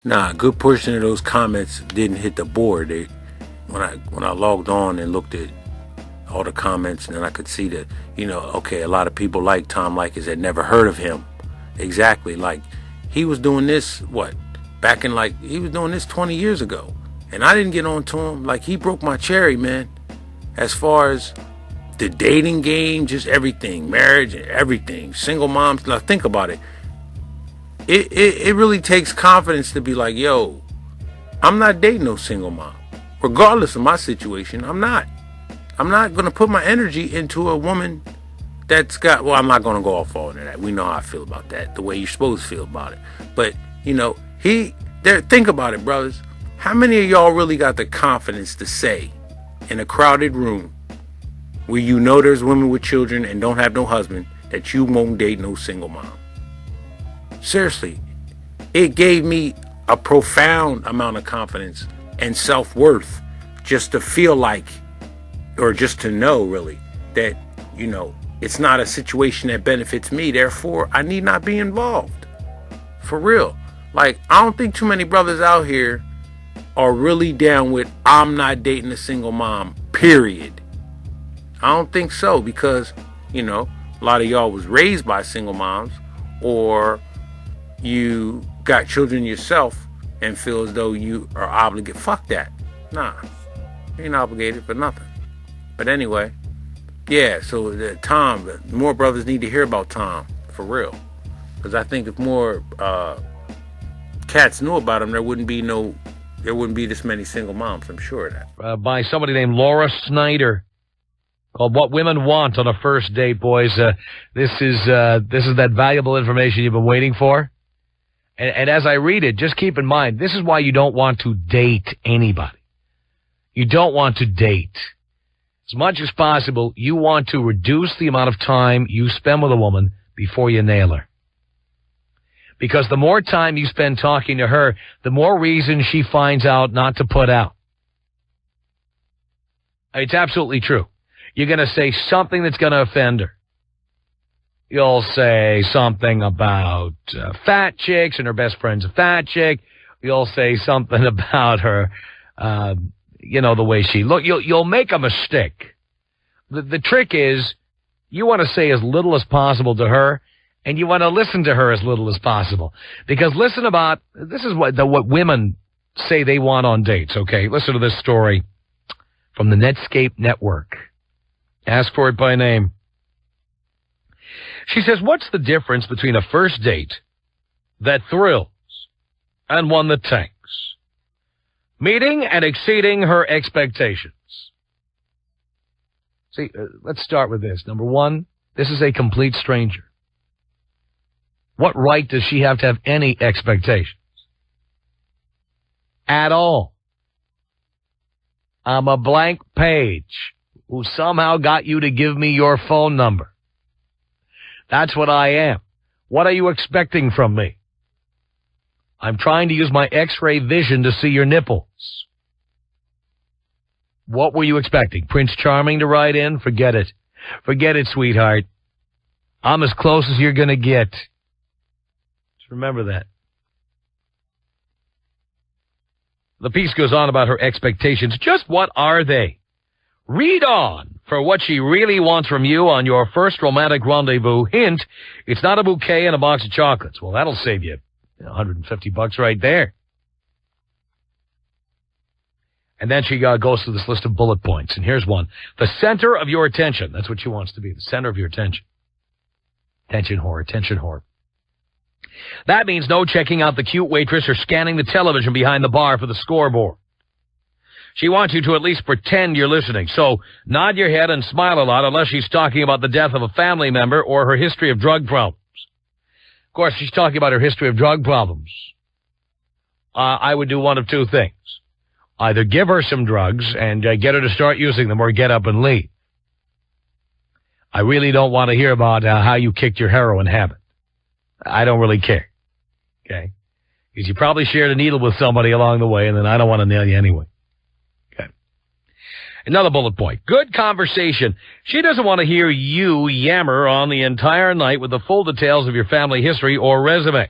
Nah, a good portion of those comments didn't hit the board. When I logged on and looked at all the comments, and then I could see that, okay, a lot of people like Tom Leykis had never heard of him. Exactly, like he was doing this, he was doing this 20 years ago. And I didn't get on to him. Like, he broke my cherry, man. As far as the dating game, just everything, marriage and everything, single moms. Now think about it. It really takes confidence to be like, yo, I'm not dating no single mom. Regardless of my situation, I'm not going to put my energy into a woman that's got, well, I'm not going to go off all of that. We know how I feel about that, the way you're supposed to feel about it. But, think about it, brothers. How many of y'all really got the confidence to say in a crowded room where there's women with children and don't have no husband that you won't date no single mom? Seriously, it gave me a profound amount of confidence and self-worth just to feel like, or just to know really, that, it's not a situation that benefits me, therefore I need not be involved. For real. Like, I don't think too many brothers out here are really down with, I'm not dating a single mom, period. I don't think so, because, a lot of y'all was raised by single moms, or you got children yourself and feel as though you are obligated. Fuck that. Nah, you ain't obligated for nothing. But anyway, yeah, so Tom, more brothers need to hear about Tom, for real. Because I think if more cats knew about him, there wouldn't be this many single moms, I'm sure of that. By somebody named Laura Snyder, called What Women Want on a First Date, boys. This is that valuable information you've been waiting for. And as I read it, just keep in mind, this is why you don't want to date anybody. You don't want to date. As much as possible, you want to reduce the amount of time you spend with a woman before you nail her. Because the more time you spend talking to her, the more reason she finds out not to put out. It's absolutely true. You're going to say something that's going to offend her. You'll say something about fat chicks and her best friend's a fat chick. You'll say something about her, the way she looks. You'll make a mistake. The trick is you want to say as little as possible to her, and you want to listen to her as little as possible. Because this is what women say they want on dates, okay? Listen to this story from the Netscape Network. Ask for it by name. She says, what's the difference between a first date that thrills and one that tanks? Meeting and exceeding her expectations. See, let's start with this. Number one, this is a complete stranger. What right does she have to have any expectations? At all. I'm a blank page who somehow got you to give me your phone number. That's what I am. What are you expecting from me? I'm trying to use my X-ray vision to see your nipples. What were you expecting? Prince Charming to ride in? Forget it. Forget it, sweetheart. I'm as close as you're going to get. Just remember that. The piece goes on about her expectations. Just what are they? Read on for what she really wants from you on your first romantic rendezvous. Hint, it's not a bouquet and a box of chocolates. Well, that'll save you $150 right there. And then she goes through this list of bullet points. And here's one. The center of your attention. That's what she wants to be, the center of your attention. Attention whore, attention whore. That means no checking out the cute waitress or scanning the television behind the bar for the scoreboard. She wants you to at least pretend you're listening. So nod your head and smile a lot unless she's talking about the death of a family member or her history of drug problems. Of course, she's talking about her history of drug problems. I would do one of two things. Either give her some drugs and get her to start using them, or get up and leave. I really don't want to hear about how you kicked your heroin habit. I don't really care. Okay? Because you probably shared a needle with somebody along the way, and then I don't want to nail you anyway. Okay. Another bullet point. Good conversation. She doesn't want to hear you yammer on the entire night with the full details of your family history or resume.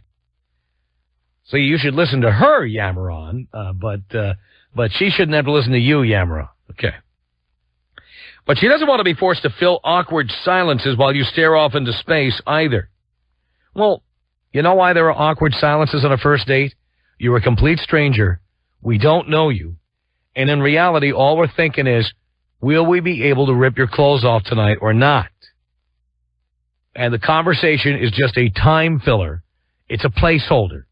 So you should listen to her yammer on, but she shouldn't have to listen to you yammer on. Okay. But she doesn't want to be forced to fill awkward silences while you stare off into space either. Well, you know why there are awkward silences on a first date? You're a complete stranger. We don't know you. And in reality, all we're thinking is, will we be able to rip your clothes off tonight or not? And the conversation is just a time filler. It's a placeholder.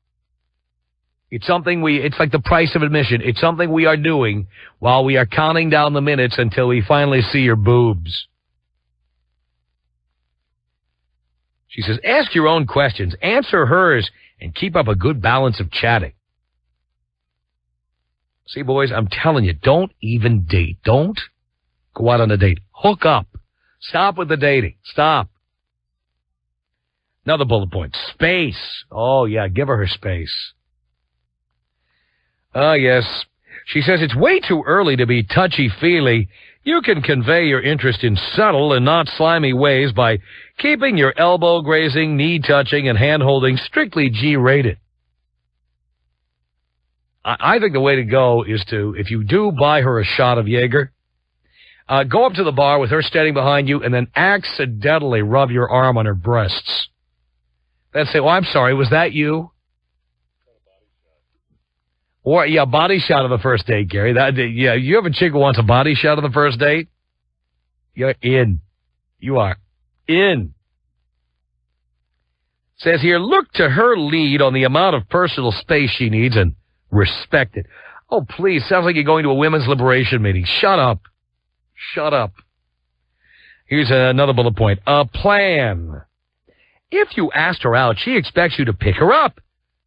It's something it's like the price of admission. It's something we are doing while we are counting down the minutes until we finally see your boobs. She says, ask your own questions, answer hers, and keep up a good balance of chatting. See, boys, I'm telling you, don't even date. Don't go out on a date. Hook up. Stop with the dating. Stop. Another bullet point. Space. Oh, yeah, give her space. Ah, yes. She says it's way too early to be touchy-feely. You can convey your interest in subtle and not slimy ways by keeping your elbow grazing, knee touching, and hand-holding strictly G-rated. I think the way to go is to, if you do buy her a shot of Jaeger, go up to the bar with her standing behind you and then accidentally rub your arm on her breasts. Then say, oh, I'm sorry, was that you? Or, yeah, body shot of the first date, Gary. Yeah, you have a chick who wants a body shot of the first date? You're in. You are in. Says here, look to her lead on the amount of personal space she needs and respect it. Oh, please, sounds like you're going to a women's liberation meeting. Shut up. Shut up. Here's another bullet point. A plan. If you asked her out, she expects you to pick her up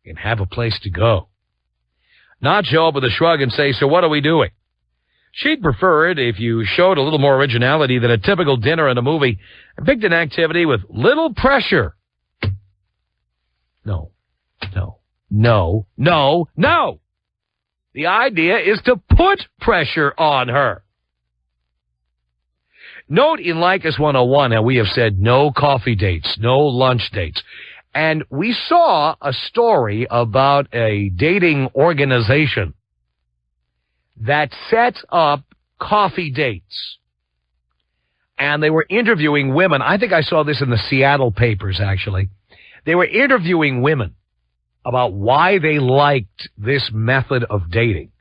and have a place to go. Not show up with a shrug and say, so what are we doing? She'd prefer it if you showed a little more originality than a typical dinner and a movie and picked an activity with little pressure. No. The idea is to put pressure on her. Note in Leykis 101 how we have said no coffee dates, no lunch dates. And we saw a story about a dating organization that sets up coffee dates. And they were interviewing women. I think I saw this in the Seattle papers, actually. They were interviewing women about why they liked this method of dating.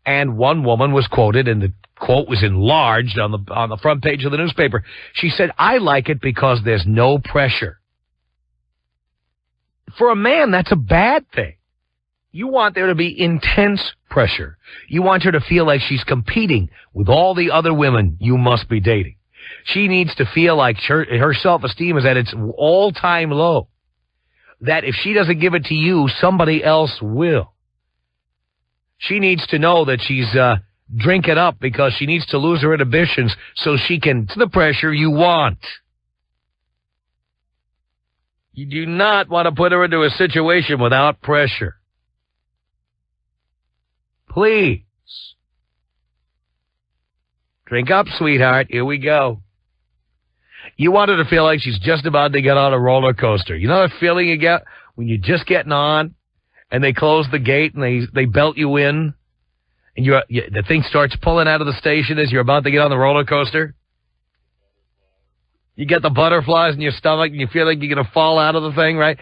And one woman was quoted, and the quote was enlarged on the front page of the newspaper. She said, I like it because there's no pressure. For a man, that's a bad thing. You want there to be intense pressure. You want her to feel like she's competing with all the other women you must be dating. She needs to feel like her self-esteem is at its all-time low. That if she doesn't give it to you, somebody else will. She needs to know that she's drinking up because she needs to lose her inhibitions so she can the pressure you want. You do not want to put her into a situation without pressure. Please. Drink up, sweetheart. Here we go. You want her to feel like she's just about to get on a roller coaster. You know that feeling you get when you're just getting on and they close the gate and they belt you in and the thing starts pulling out of the station as you're about to get on the roller coaster? You get the butterflies in your stomach and you feel like you're going to fall out of the thing, right?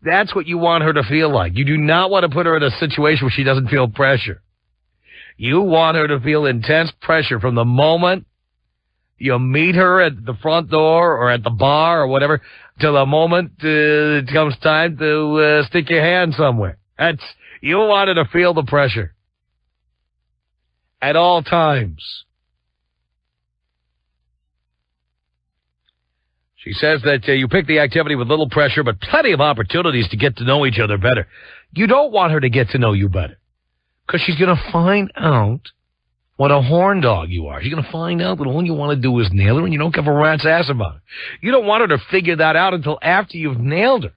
That's what you want her to feel like. You do not want to put her in a situation where she doesn't feel pressure. You want her to feel intense pressure from the moment you meet her at the front door or at the bar or whatever till the moment it comes time to stick your hand somewhere. You want her to feel the pressure at all times. She says that you pick the activity with little pressure, but plenty of opportunities to get to know each other better. You don't want her to get to know you better, because she's going to find out what a horn dog you are. She's going to find out that all you want to do is nail her, and you don't give a rat's ass about it. You don't want her to figure that out until after you've nailed her.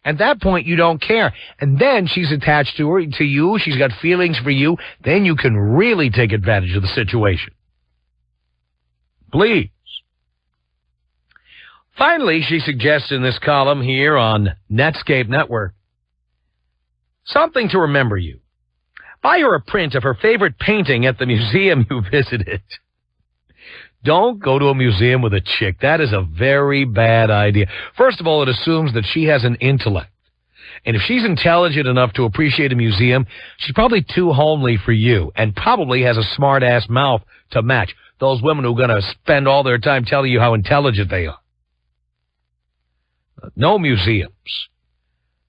At that point, you don't care. And then she's attached to you. She's got feelings for you. Then you can really take advantage of the situation. Please. Finally, she suggests in this column here on Netscape Network, Something to remember you. Buy her a print of her favorite painting at the museum you visited. Don't go to a museum with a chick. That is a very bad idea. First of all, it assumes that she has an intellect. And if she's intelligent enough to appreciate a museum, she's probably too homely for you and probably has a smart-ass mouth to match. Those women who are going to spend all their time telling you how intelligent they are. No museums.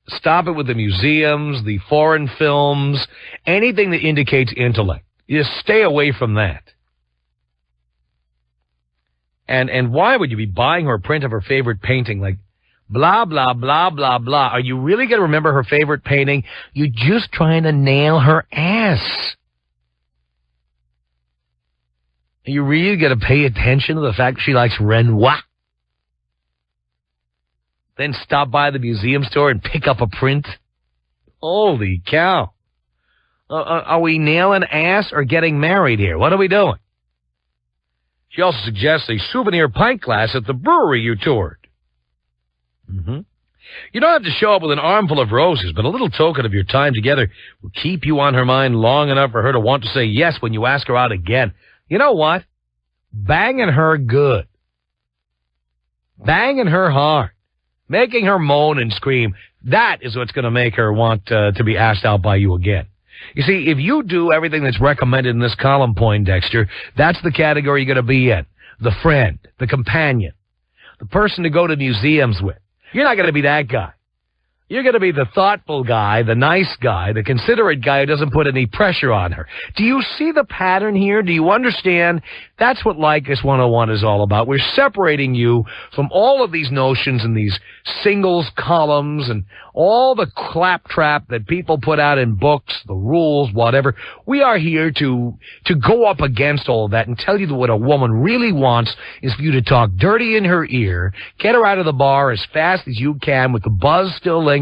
Stop it with the museums, the foreign films, anything that indicates intellect. You just stay away from that. And why would you be buying her a print of her favorite painting? Like, blah, blah, blah, blah, blah. Are you really going to remember her favorite painting? You're just trying to nail her ass. Are you really going to pay attention to the fact that she likes Renoir? Then stop by the museum store and pick up a print? Holy cow. Are we nailing ass or getting married here? What are we doing? She also suggests a souvenir pint glass at the brewery you toured. You don't have to show up with an armful of roses, but a little token of your time together will keep you on her mind long enough for her to want to say yes when you ask her out again. You know what? Banging her good. Banging her hard. Making her moan and scream. That is what's going to make her want to be asked out by you again. You see, if you do everything that's recommended in this column, Poindexter, that's the category you're going to be in. The friend, the companion, the person to go to museums with. You're not going to be that guy. You're going to be the thoughtful guy, the nice guy, the considerate guy who doesn't put any pressure on her. Do you see the pattern here? Do you understand? That's what Leykis 101 is all about. We're separating you from all of these notions and these singles columns and all the claptrap that people put out in books, the rules, whatever. We are here to go up against all of that and tell you that what a woman really wants is for you to talk dirty in her ear, get her out of the bar as fast as you can with the buzz still lingering,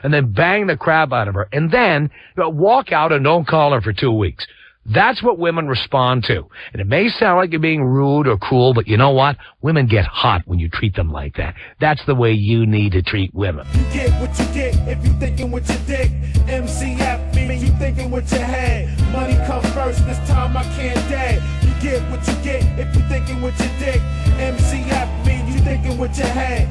and then bang the crap out of her, and then walk out and don't call her for 2 weeks. That's what women respond to. And it may sound like you're being rude or cruel, but you know what? Women get hot when you treat them like that. That's the way you need to treat women. You get what you get if you thinking with your dick. MCF means you thinking with your head. Money come first, this time I can't dead. You get what you get if you thinking with your dick. MCF means you thinking with your head.